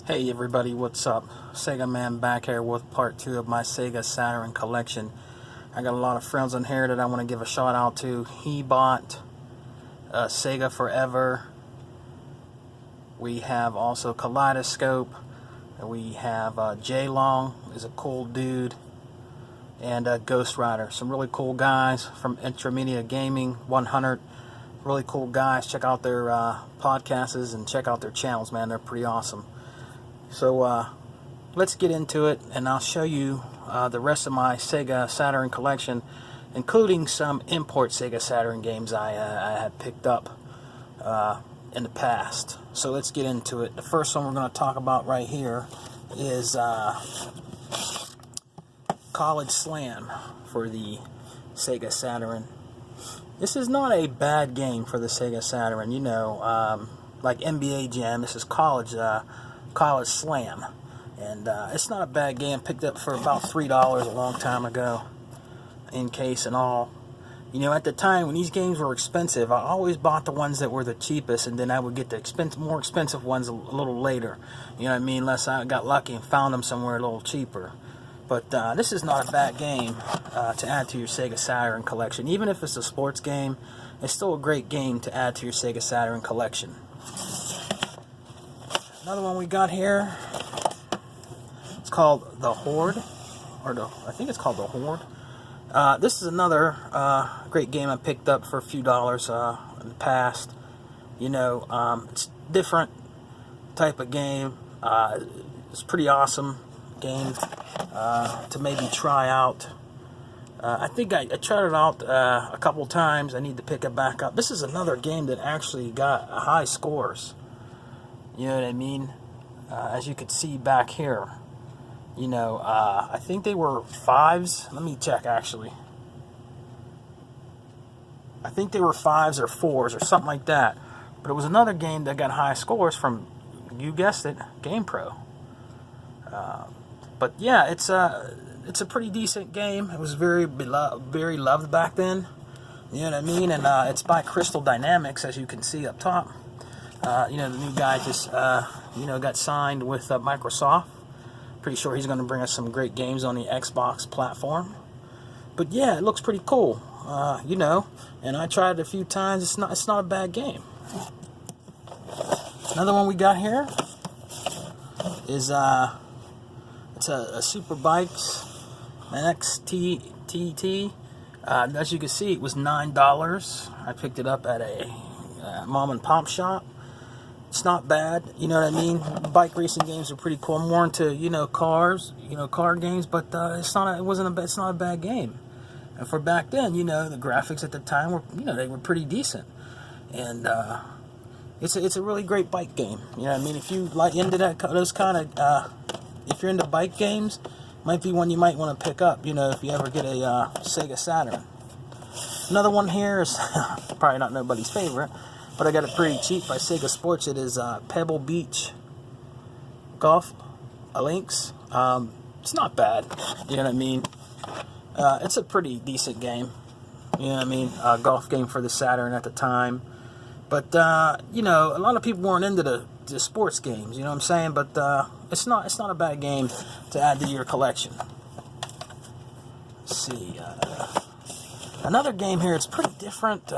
Hey everybody, what's up? Sega Man back here with part 2 of my Sega Saturn collection. I got a lot of friends in here that I want to give a shout out to. He bought Sega Forever. We have also Kaleidoscope. We have J-Long is a cool dude. And Ghost Rider. Some really cool guys from Intermedia Gaming 100. Really cool guys. Check out their podcasts and check out their channels, man. They're pretty awesome. So let's get into it, and I'll show you the rest of my Sega Saturn collection, including some import Sega Saturn games I had picked up in the past. So let's get into it. The first one we're going to talk about right here is College Slam for the Sega Saturn. This is not a bad game for the Sega Saturn, you know, like NBA Jam. This is College Slam, and it's not a bad game. Picked up for about $3 a long time ago, in case and all. You know, at the time when these games were expensive, I always bought the ones that were the cheapest, and then I would get the more expensive ones a little later. You know what I mean? Unless I got lucky and found them somewhere a little cheaper. But this is not a bad game to add to your Sega Saturn collection. Even if it's a sports game, it's still a great game to add to your Sega Saturn collection. Another one we got here, it's called The Horde, I think it's called The Horde. This is another great game I picked up for a few dollars in the past. You know, it's different type of game. It's a pretty awesome game to maybe try out. I think I tried it out a couple times. I need to pick it back up. This is another game that actually got high scores. You know what I mean? As you could see back here, you know, I think they were 5s. Let me check, actually. I think they were 5s or 4s or something like that. But it was another game that got high scores from, you guessed it, GamePro. But yeah, it's a pretty decent game. It was very loved back then. You know what I mean? And it's by Crystal Dynamics, as you can see up top. You know, the new guy just, you know, got signed with Microsoft. Pretty sure he's going to bring us some great games on the Xbox platform. But yeah, it looks pretty cool, you know. And I tried it a few times. It's not a bad game. Another one we got here is it's a Super Bikes NXTT. As you can see, it was $9. I picked it up at a mom and pop shop. It's not bad, you know what I mean? Bike racing games are pretty cool. I'm more into, you know, cars, you know, car games, but it's not a bad game. And for back then, you know, the graphics at the time were, you know, they were pretty decent. And it's a really great bike game. You know what I mean? If you like into those kind of if you're into bike games, might be one you might want to pick up, you know, if you ever get a Sega Saturn. Another one here is probably not nobody's favorite, but I got it pretty cheap by Sega Sports. It is Pebble Beach Golf Links. It's not bad, you know what I mean? It's a pretty decent game, you know what I mean? Golf game for the Saturn at the time. But, you know, a lot of people weren't into the sports games, you know what I'm saying? But it's not a bad game to add to your collection. Let's see. Another game here, it's pretty different.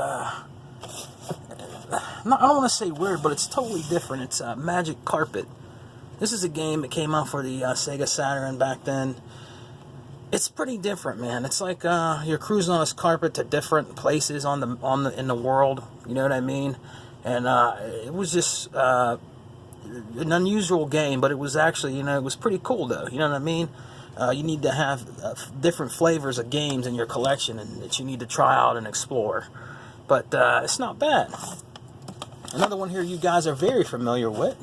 I don't want to say weird, but it's totally different. It's Magic Carpet. This is a game that came out for the Sega Saturn back then. It's pretty different, man. It's like you're cruising on this carpet to different places in the world. You know what I mean? And it was just an unusual game, but it was actually, you know, it was pretty cool though. You know what I mean? You need to have different flavors of games in your collection and that you need to try out and explore. But it's not bad. Another one here you guys are very familiar with.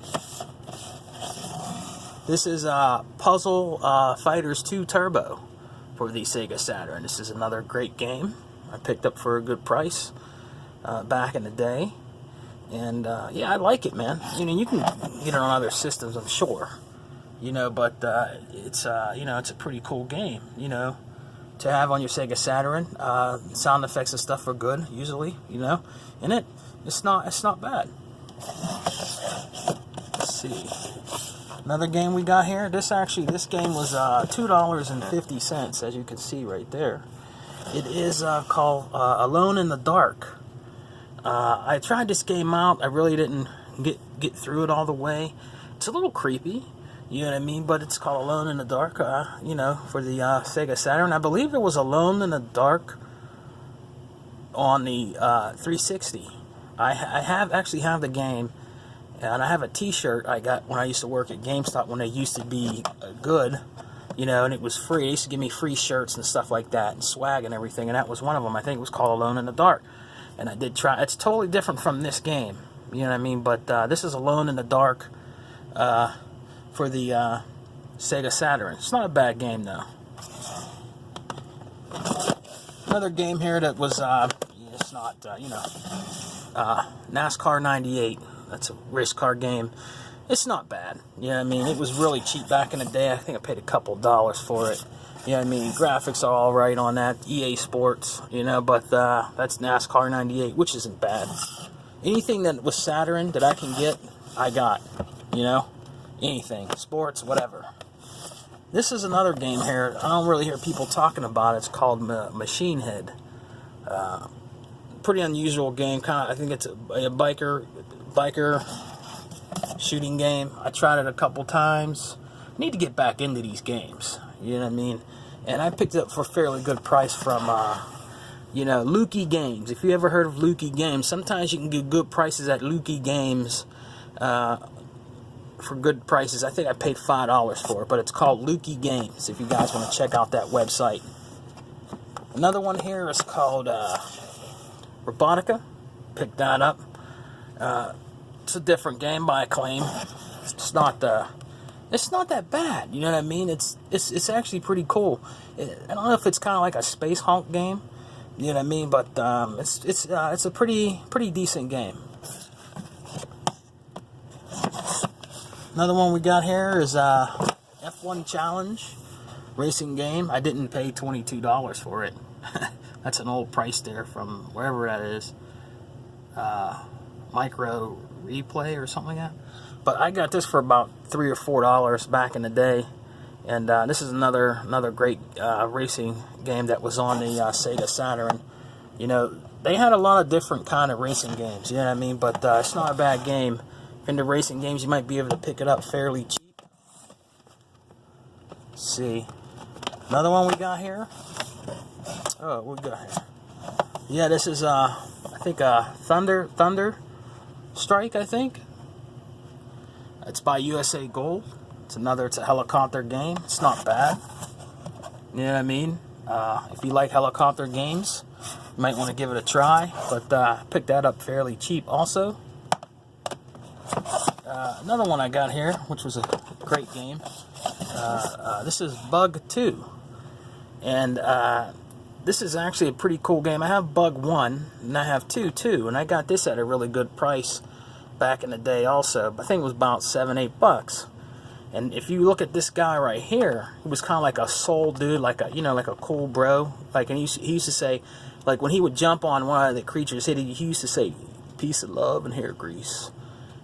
This is Puzzle Fighters 2 Turbo for the Sega Saturn. This is another great game I picked up for a good price back in the day. And yeah, I like it, man. You know, you can get it on other systems, I'm sure. You know, but it's you know, it's a pretty cool game, you know, to have on your Sega Saturn. Sound effects and stuff are good usually, you know, in it. It's not bad. Let's see. Another game we got here. This game was $2.50, as you can see right there. It is called Alone in the Dark. I tried this game out. I really didn't get through it all the way. It's a little creepy, you know what I mean? But it's called Alone in the Dark, you know, for the Sega Saturn. I believe there was Alone in the Dark on the 360. I actually have the game, and I have a T-shirt I got when I used to work at GameStop when they used to be good, you know, and it was free. They used to give me free shirts and stuff like that, and swag and everything, and that was one of them. I think it was called Alone in the Dark. And I did try. It's totally different from this game, you know what I mean? But this is Alone in the Dark for the Sega Saturn. It's not a bad game, though. Another game here that was, it's not, you know, NASCAR 98. That's a race car game. It's not bad, you know what I mean? It was really cheap back in the day. I think I paid a couple dollars for it. You know what I mean? Graphics are all right on that. EA Sports, you know, but that's NASCAR 98, which isn't bad. Anything that was Saturn that I can get, I got, you know? Anything. Sports, whatever. This is another game here. I don't really hear people talking about it. It's called Machine Head. Pretty unusual game. Kind of, I think it's a biker shooting game. I tried it a couple times. Need to get back into these games. You know what I mean? And I picked it up for a fairly good price from, you know, Lukey Games. If you ever heard of Lukey Games, sometimes you can get good prices at Lukey Games for good prices. I think I paid $5 for it, but it's called Lukey Games if you guys want to check out that website. Another one here is called Robotica. Picked that up. It's a different game by Acclaim. It's not that bad, you know what I mean? It's actually pretty cool. I don't know if it's kind of like a Space Hulk game, you know what I mean? But it's a pretty decent game. Another one we got here is F1 Challenge racing game. I didn't pay $22 for it. That's an old price there from wherever that is. Micro Replay or something like that. But I got this for about $3 or $4 back in the day, and this is another great racing game that was on the Sega Saturn. You know, they had a lot of different kind of racing games, you know what I mean? But it's not a bad game. If into racing games, you might be able to pick it up fairly cheap. Let's see, another one we got here. Oh, what we got here? Yeah, this is I think Thunder Strike, I think. It's by USA Gold. It's a helicopter game. It's not bad. You know what I mean? If you like helicopter games, you might want to give it a try. But picked that up fairly cheap also. Another one I got here, which was a great game. This is Bug 2. And this is actually a pretty cool game. I have Bug 1, and I have 2 too. And I got this at a really good price back in the day also. I think it was about $7-8. And if you look at this guy right here, he was kind of like a soul dude, like a cool bro. Like, and he used to say, like when he would jump on one of the creatures, he used to say, "Peace of love and hair grease."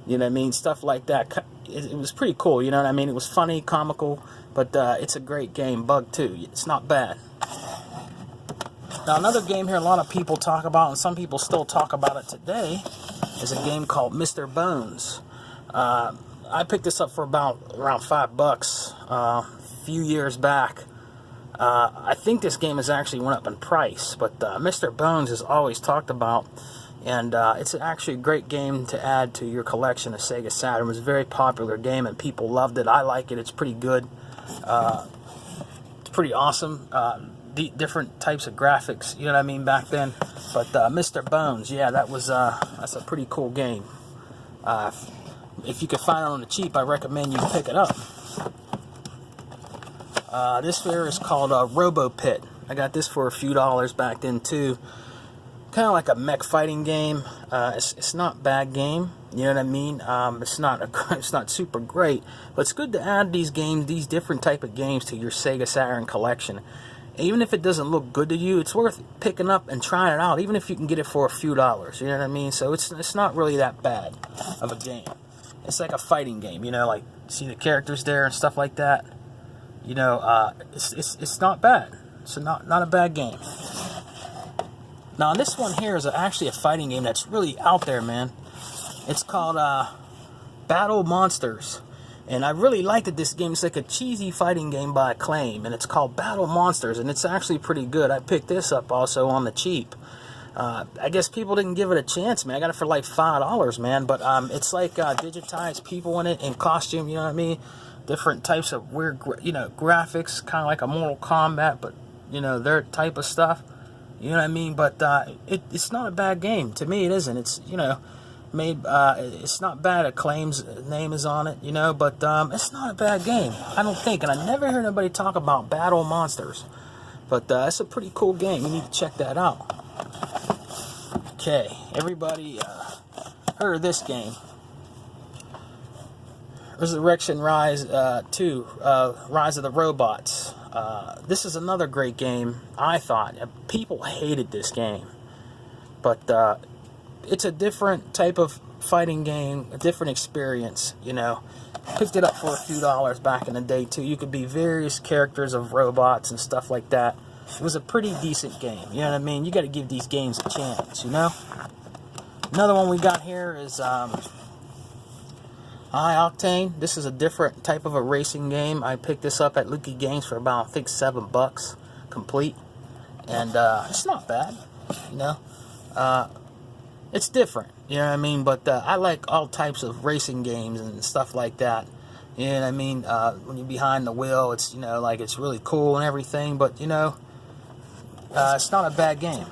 You know what I mean? Stuff like that. It was pretty cool. You know what I mean? It was funny, comical, but it's a great game. Bug 2. It's not bad. Now another game here a lot of people talk about, and some people still talk about it today, is a game called Mr. Bones. I picked this up for around $5 a few years back. I think this game has actually went up in price, but Mr. Bones is always talked about, and it's actually a great game to add to your collection of Sega Saturn. It was a very popular game, and people loved it. I like it. It's pretty good. It's pretty awesome. Different types of graphics, you know what I mean, back then. But Mr. Bones, yeah, that's a pretty cool game. If you could find it on the cheap, I recommend you pick it up. This here is called Robo Pit. I got this for a few dollars back then too. Kind of like a mech fighting game. It's not a bad game, you know what I mean. It's not super great, but it's good to add these different type of games to your Sega Saturn collection. Even if it doesn't look good to you, it's worth picking up and trying it out, even if you can get it for a few dollars, you know what I mean? So it's not really that bad of a game. it's like a fighting game, you know, like see the characters there and stuff like that. You know, it's not bad. It's not a bad game. Now this one here is actually a fighting game that's really out there, man. It's called Battle Monsters, and I really liked it. This game, it's like a cheesy fighting game by Acclaim, and it's called Battle Monsters, and it's actually pretty good. I picked this up also on the cheap. I guess people didn't give it a chance, man. I got it for like $5, man. But it's like digitized people in it in costume. You know what I mean? Different types of weird, graphics, kind of like a Mortal Kombat, but you know their type of stuff. You know what I mean? But it's not a bad game to me. It isn't. It's made. It's not bad. Acclaim's name is on it. But it's not a bad game. I don't think. And I never heard anybody talk about Battle Monsters. But it's a pretty cool game. You need to check that out. Okay, everybody heard of this game. Resurrection Rise 2, Rise of the Robots. This is another great game, I thought. People hated this game. But it's a different type of fighting game, a different experience, Picked it up for a few dollars back in the day, too. You could be various characters of robots and stuff like that. It was a pretty decent game, you know what I mean? You got to give these games a chance, Another one we got here is High Octane. This is a different type of a racing game. I picked this up at Lukey Games for about, I think, $7 complete. And it's not bad, It's different, you know what I mean? But I like all types of racing games and stuff like that. You know what I mean? When you're behind the wheel, it's, like it's really cool and everything. But, it's not a bad game.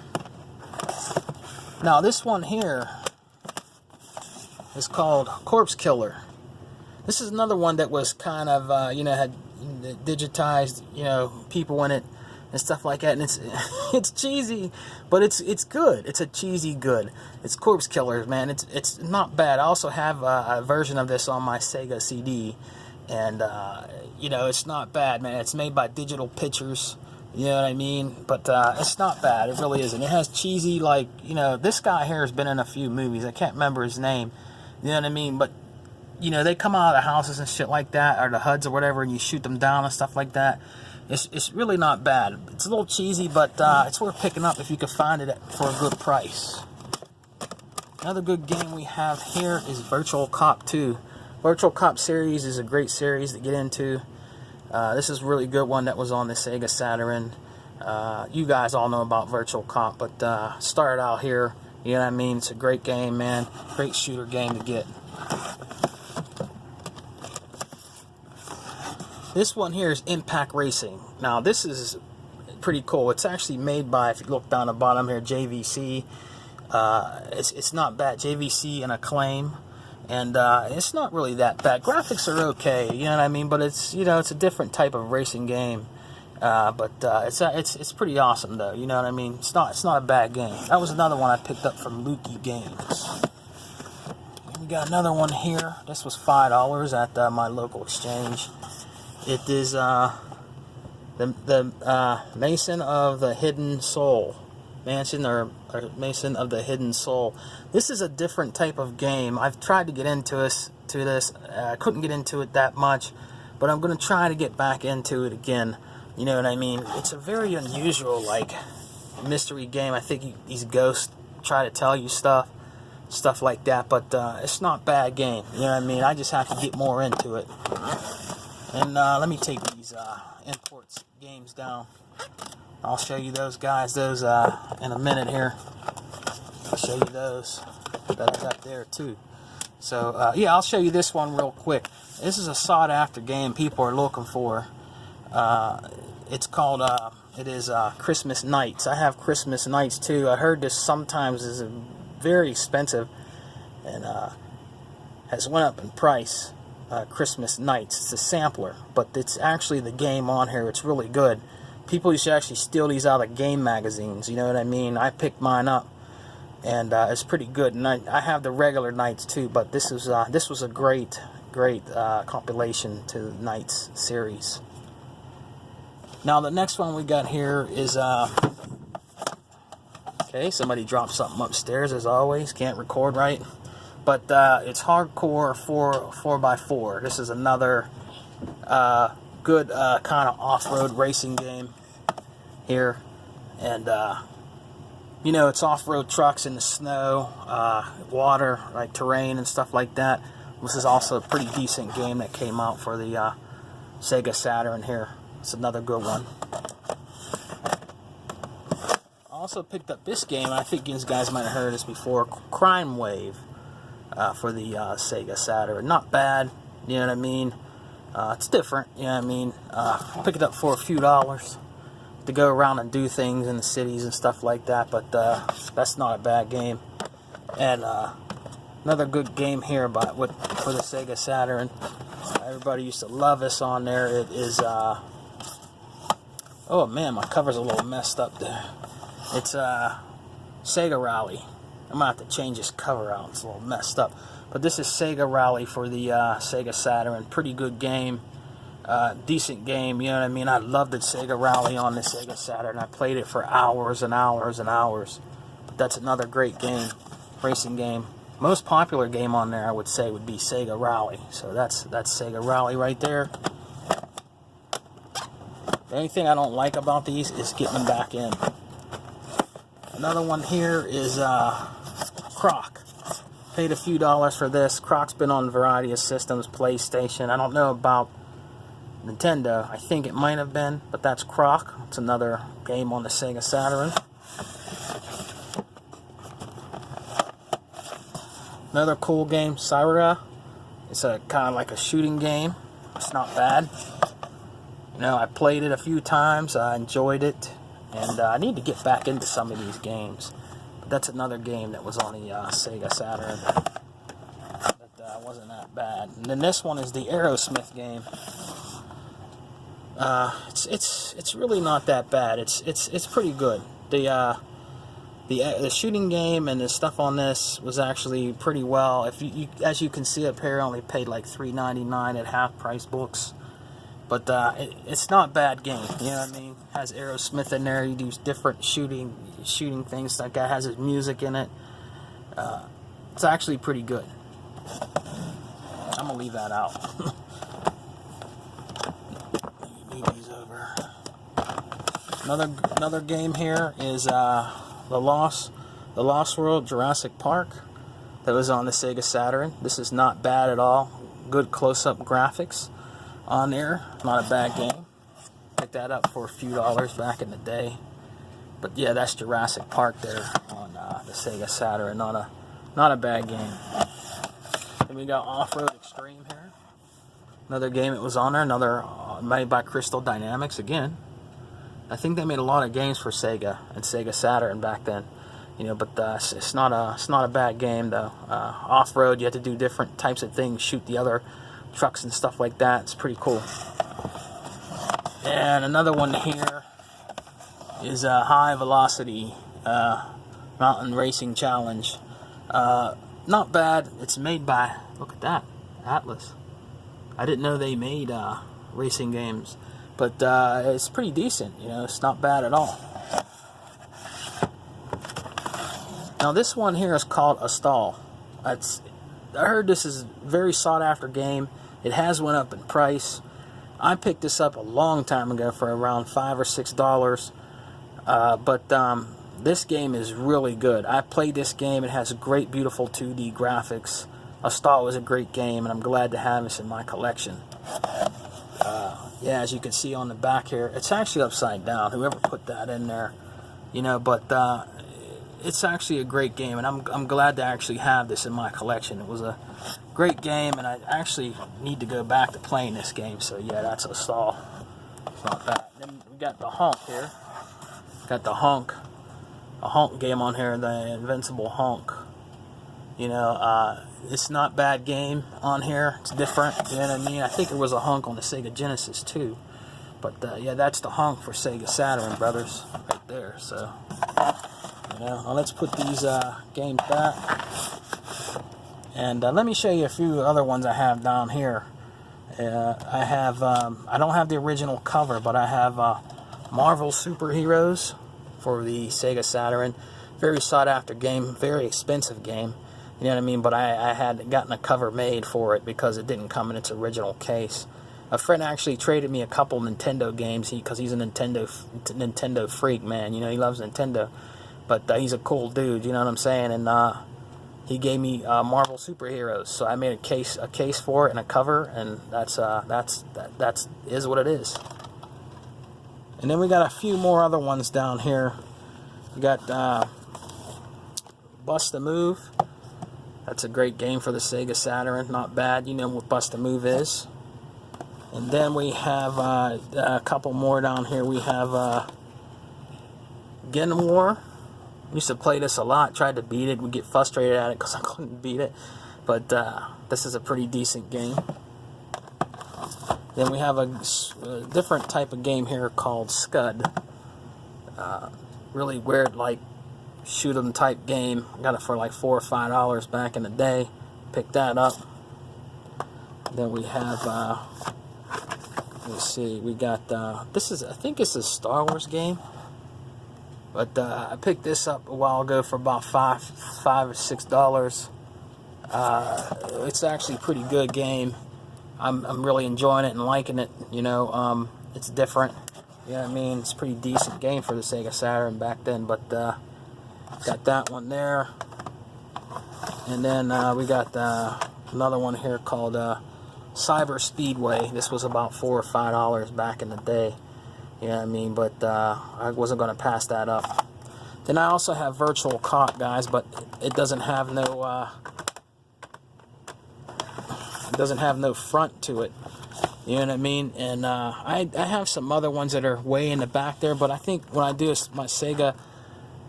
Now, this one here is called Corpse Killer. This is another one that was kind of, had digitized, people in it and stuff like that. And it's cheesy, but it's good. It's a cheesy good. It's Corpse Killer, man. It's not bad. I also have a version of this on my Sega CD. And, it's not bad, man. It's made by Digital Pictures. You know what I mean? But it's not bad. It really isn't. It has cheesy, this guy here has been in a few movies. I can't remember his name. You know what I mean? But, they come out of the houses and shit like that, or the HUDs or whatever, and you shoot them down and stuff like that. It's really not bad. It's a little cheesy, but it's worth picking up if you can find it for a good price. Another good game we have here is Virtual Cop 2. Virtual Cop series is a great series to get into. This is a really good one that was on the Sega Saturn. You guys all know about Virtual Cop, but started out here. You know what I mean? It's a great game, man. Great shooter game to get. This one here is Impact Racing. Now, this is pretty cool. It's actually made by, if you look down the bottom here, JVC. It's not bad. JVC and Acclaim. And it's not really that bad. Graphics are okay, you know what I mean? But it's it's a different type of racing game. But it's pretty awesome though, you know what I mean? It's not a bad game. That was another one I picked up from Lukey Games. We got another one here. This was $5 at my local exchange. It is the Mason of the Hidden Soul. Mason of the Hidden Soul. This is a different type of game. I've tried to get into this. I couldn't get into it that much, but I'm going to try to get back into it again. You know what I mean? It's a very unusual, mystery game. I think these ghosts try to tell you stuff like that, but it's not a bad game. You know what I mean? I just have to get more into it. And let me take these imports games down. I'll show you those guys, in a minute here. I'll show you those that I got there too. So, I'll show you this one real quick. This is a sought-after game people are looking for. It's called, Christmas Nights. I have Christmas Nights too. I heard this sometimes is very expensive and has went up in price. Christmas Nights. It's a sampler, but it's actually the game on here. It's really good. People used to actually steal these out of game magazines, you know what I mean? I picked mine up, and it's pretty good. And I have the regular Nights too, but this was a great compilation to the Nights series. Now the next one we got here is okay. Somebody dropped something upstairs as always. Can't record right. but it's hardcore 4x4. This is another good kind of off-road racing game here, and you know, it's off-road trucks in the snow, water, like terrain and stuff like that. This is also a pretty decent game that came out for the Sega Saturn here. It's another good one. I also picked up this game. I think you guys might have heard of this before. Crime Wave for the Sega Saturn. Not bad, you know what I mean? It's different, you know what I mean? Pick it up for a few dollars to go around and do things in the cities and stuff like that, but that's not a bad game. And another good game here for the Sega Saturn. Everybody used to love this on there. It is, oh man, my cover's a little messed up there. It's Sega Rally. I'm going to have to change this cover out. It's a little messed up. But this is Sega Rally for the Sega Saturn. Pretty good game. Decent game, you know what I mean? I loved the Sega Rally on the Sega Saturn. I played it for hours and hours and hours. But that's another great game, racing game. Most popular game on there, I would say, would be Sega Rally. So that's Sega Rally right there. The only thing I don't like about these is getting them back in. Another one here is Croc. Paid a few dollars for this. Croc's been on a variety of systems, PlayStation. I don't know about Nintendo. I think it might have been, but that's Croc. It's another game on the Sega Saturn. Another cool game, Syra. It's a kind of like a shooting game. It's not bad. You know, I played it a few times. I enjoyed it, and I need to get back into some of these games. But that's another game that was on the Sega Saturn. That wasn't that bad. And then this one is the Aerosmith game. It's really not that bad. It's pretty good. The shooting game and the stuff on this was actually pretty well. If you as you can see up here, I only paid like $3.99 at half price books. But it's not a bad game. You know what I mean? Has Aerosmith in there. You do different shooting things like that. Has his music in it. It's actually pretty good. I'm gonna leave that out. Move these over. Another game here is the Lost World Jurassic Park that was on the Sega Saturn. This is not bad at all. Good close-up graphics on there. Not a bad game. Picked that up for a few dollars back in the day. But yeah, that's Jurassic Park there on the Sega Saturn. Not a bad game. Then we got Off-Road Extreme here. Another game that was on there. Another made by Crystal Dynamics again. I think they made a lot of games for Sega and Sega Saturn back then, you know. But it's not a bad game though. Off-road, you have to do different types of things, shoot the other trucks and stuff like that. It's pretty cool. And another one here is a High Velocity Mountain Racing Challenge. Not bad. It's made by, look at that, Atlas. I didn't know they made racing games. But it's pretty decent, you know, it's not bad at all. Now this one here is called A Stall. I heard this is a very sought after game. It has went up in price. I picked this up a long time ago for around $5 or $6. But this game is really good. I played this game. It has great, beautiful 2D graphics. A Stall was a great game, and I'm glad to have this in my collection. Yeah, as you can see on the back here, it's actually upside down. Whoever put that in there, you know, but it's actually a great game, and I'm glad to actually have this in my collection. It was a great game, and I actually need to go back to playing this game. So yeah, that's A Stall. It's not bad. Then we got the Honk here. Got the Honk, a Honk game on here, the Invincible Honk. You know, it's not a bad game on here. It's different, you know what I mean? I think it was a Honk on the Sega Genesis too. But yeah, that's the Honk for Sega Saturn, brothers, right there. So, you know, well, let's put these games back. And let me show you a few other ones I have down here. I have, I don't have the original cover, but I have Marvel Superheroes for the Sega Saturn. Very sought after game, very expensive game. You know what I mean? But I had gotten a cover made for it because it didn't come in its original case. A friend actually traded me a couple Nintendo games because he's a Nintendo freak, man. You know, he loves Nintendo. But he's a cool dude, you know what I'm saying? And he gave me Marvel superheroes, so I made a case for it and a cover, and that's is what it is. And then we got a few more other ones down here. We got Bust a Move. That's a great game for the Sega Saturn. Not bad. You know what Bust a Move is. And then we have a couple more down here. We have Gen War. Used to play this a lot. Tried to beat it. Would get frustrated at it because I couldn't beat it. But this is a pretty decent game. Then we have a different type of game here called Scud. Really weird, like shoot 'em type game. Got it for like $4 or $5 back in the day. Picked that up. Then we have let's see, we got this is, I think it's a Star Wars game, but I picked this up a while ago for about $5 or $6. It's actually a pretty good game. I'm really enjoying it and liking it. You know, it's different. You know what I mean? It's a pretty decent game for the Sega Saturn back then, but got that one there. And then we got another one here called Cyber Speedway. This was about $4 or $5 back in the day. You know what I mean? But I wasn't going to pass that up. Then I also have Virtual Cop, guys, but it doesn't have no front to it. You know what I mean? And I have some other ones that are way in the back there, but I think when I do my Sega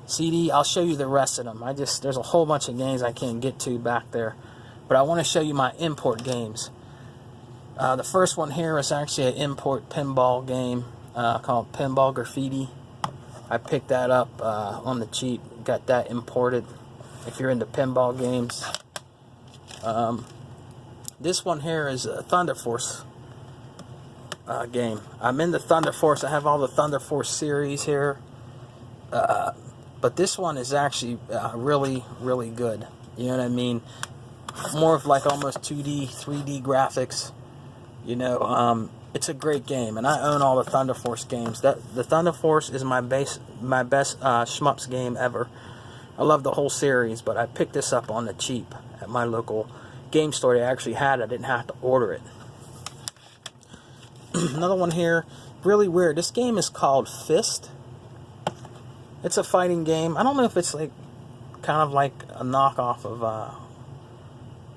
CD, I'll show you the rest of them. There's a whole bunch of games I can't get to back there, but I want to show you my import games. The first one here is actually an import pinball game called Pinball Graffiti. I picked that up on the cheap. Got that imported if you're into pinball games. This one here is a Thunder Force game. I'm in the Thunder Force. I have all the Thunder Force series here. But this one is actually really, really good. You know what I mean? More of like almost 2D, 3D graphics. You know, it's a great game, and I own all the Thunder Force games. The Thunder Force is my best shmups game ever. I love the whole series, but I picked this up on the cheap at my local game store. They actually had it. I didn't have to order it. Another one here, really weird. This game is called Fist. It's a fighting game. I don't know if it's like kind of like a knockoff of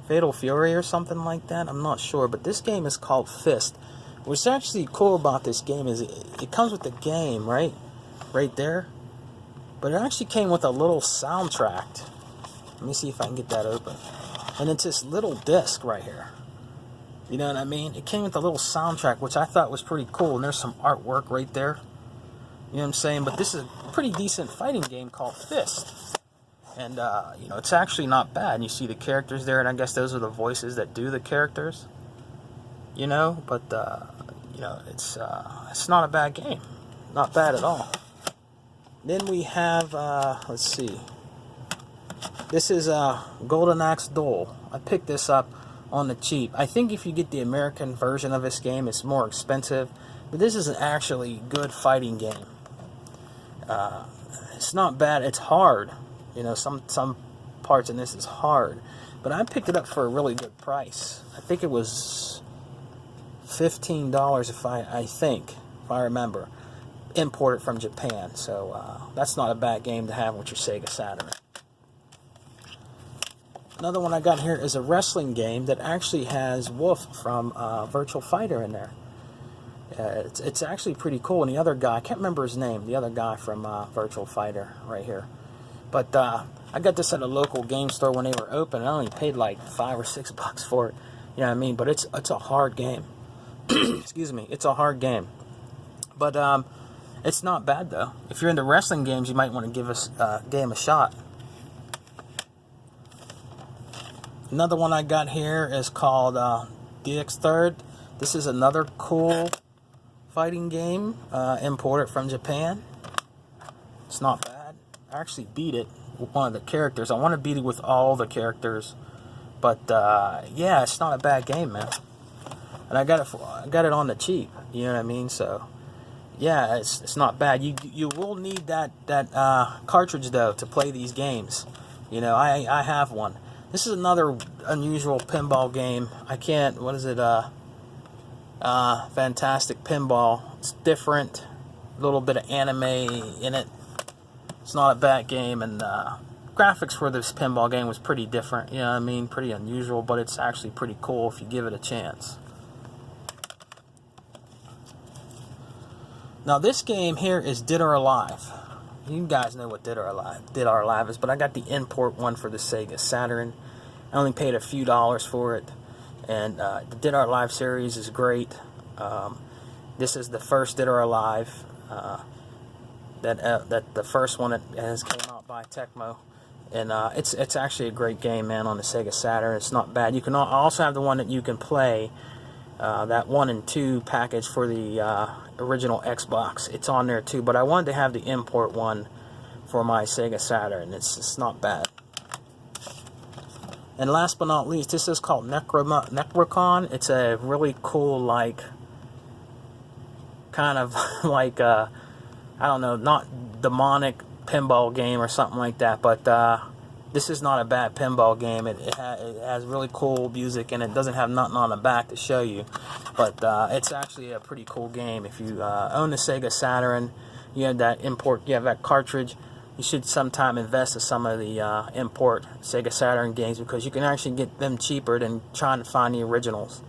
Fatal Fury or something like that. I'm not sure, but this game is called Fist. What's actually cool about this game is it comes with the game, right there, but it actually came with a little soundtrack. Let me see if I can get that open. And it's this little disc right here. You know what I mean? It came with a little soundtrack, which I thought was pretty cool, and there's some artwork right there. You know what I'm saying? But this is a pretty decent fighting game called Fist. And, you know, it's actually not bad. And you see the characters there, and I guess those are the voices that do the characters. You know? But, you know, it's not a bad game. Not bad at all. Then we have, let's see. This is Golden Axe Duel. I picked this up on the cheap. I think if you get the American version of this game, it's more expensive. But this is an actually good fighting game. It's not bad. It's hard. You know, some parts in this is hard. But I picked it up for a really good price. I think it was $15 if I remember. Imported from Japan. So that's not a bad game to have with your Sega Saturn. Another one I got here is a wrestling game that actually has Wolf from Virtual Fighter in there. It's actually pretty cool. And the other guy, I can't remember his name, the other guy from Virtual Fighter right here. But I got this at a local game store when they were open. I only paid like $5 or $6 for it. You know what I mean? But it's a hard game. Excuse me. It's a hard game. But it's not bad, though. If you're into wrestling games, you might want to give this game a shot. Another one I got here is called DX3rd. This is another cool fighting game imported from Japan. It's not bad. I actually beat it. one of the characters. I want to beat it with all the characters. But yeah, it's not a bad game, man. And I got it on the cheap. You know what I mean? So yeah, it's not bad. You will need that cartridge though to play these games. You know, I have one. This is another unusual pinball game. I can't. What is it? Fantastic Pinball. It's different. A little bit of anime in it. It's not a bad game, and graphics for this pinball game was pretty different. You know what I mean? Pretty unusual, but it's actually pretty cool if you give it a chance. Now this game here is Dead or Alive. You guys know what Dead or Alive is, but I got the import one for the Sega Saturn. I only paid a few dollars for it, and the Dead or Alive series is great. This is the first Dead or Alive. That the first one that has came out by Tecmo, and it's actually a great game, man, on the Sega Saturn. It's not bad. You can also have the one that you can play, that 1 and 2 package for the original Xbox. It's on there too, but I wanted to have the import one for my Sega Saturn. It's not bad. And last but not least, this is called Necrocon. It's a really cool, like, kind of like I don't know, not demonic pinball game or something like that, but this is not a bad pinball game. It has really cool music, and it doesn't have nothing on the back to show you, but it's actually a pretty cool game. If you own the Sega Saturn, you have that cartridge, you should sometime invest in some of the import Sega Saturn games, because you can actually get them cheaper than trying to find the originals.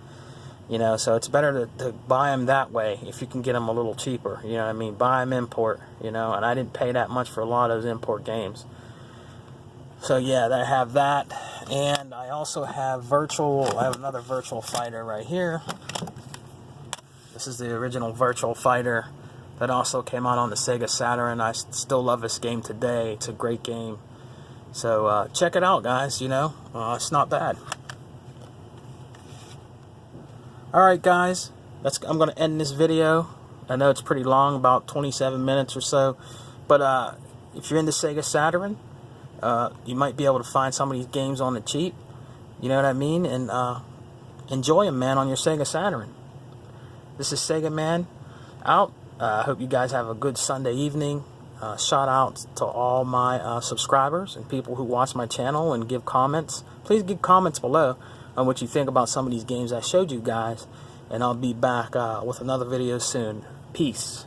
You know, so it's better to buy them that way if you can get them a little cheaper. You know what I mean? Buy them import, you know, and I didn't pay that much for a lot of those import games. So yeah, I have that, and I also have I have another Virtual Fighter right here. This is the original Virtual Fighter that also came out on the Sega Saturn. I still love this game today. It's a great game. So check it out, guys. You know, it's not bad. Alright guys, I'm going to end this video. I know it's pretty long, about 27 minutes or so, but if you're into Sega Saturn, you might be able to find some of these games on the cheap, you know what I mean, and enjoy them, man, on your Sega Saturn. This is Sega Man out. I hope you guys have a good Sunday evening. Shout out to all my subscribers and people who watch my channel and give comments. Please give comments below on what you think about some of these games I showed you guys, and I'll be back with another video soon. Peace.